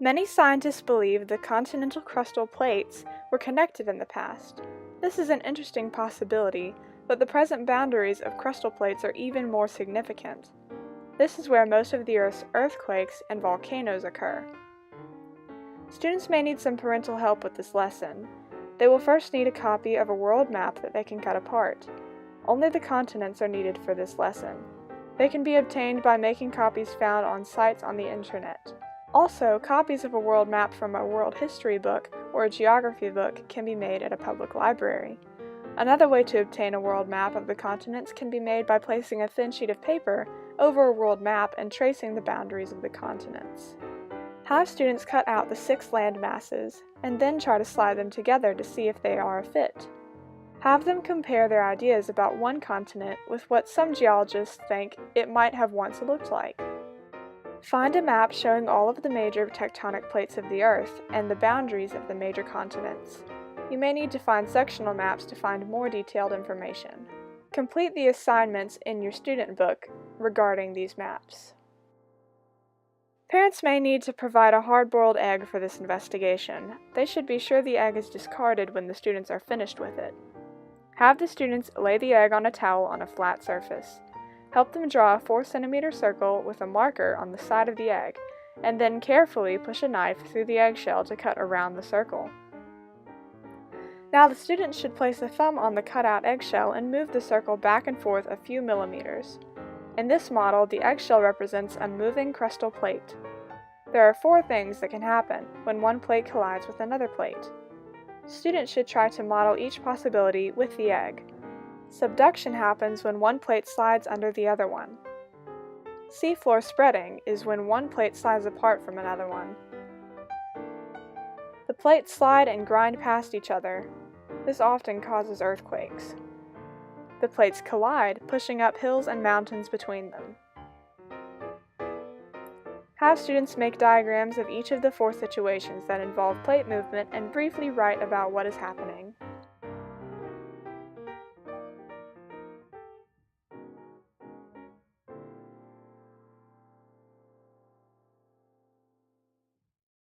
Many scientists believe the continental crustal plates were connected in the past. This is an interesting possibility, but the present boundaries of crustal plates are even more significant. This is where most of the Earth's earthquakes and volcanoes occur. Students may need some parental help with this lesson. They will first need a copy of a world map that they can cut apart. Only the continents are needed for this lesson. They can be obtained by making copies found on sites on the internet. Also, copies of a world map from a world history book or a geography book can be made at a public library. Another way to obtain a world map of the continents can be made by placing a thin sheet of paper over a world map and tracing the boundaries of the continents. Have students cut out the 6 land masses, and then try to slide them together to see if they are a fit. Have them compare their ideas about one continent with what some geologists think it might have once looked like. Find a map showing all of the major tectonic plates of the Earth and the boundaries of the major continents. You may need to find sectional maps to find more detailed information. Complete the assignments in your student book regarding these maps. Parents may need to provide a hard-boiled egg for this investigation. They should be sure the egg is discarded when the students are finished with it. Have the students lay the egg on a towel on a flat surface. Help them draw a 4 cm circle with a marker on the side of the egg, and then carefully push a knife through the eggshell to cut around the circle. Now the students should place a thumb on the cut-out eggshell and move the circle back and forth a few millimeters. In this model, the eggshell represents a moving crustal plate. There are 4 things that can happen when one plate collides with another plate. Students should try to model each possibility with the egg. Subduction happens when one plate slides under the other one. Seafloor spreading is when one plate slides apart from another one. The plates slide and grind past each other. This often causes earthquakes. The plates collide, pushing up hills and mountains between them. Have students make diagrams of each of the 4 situations that involve plate movement and briefly write about what is happening.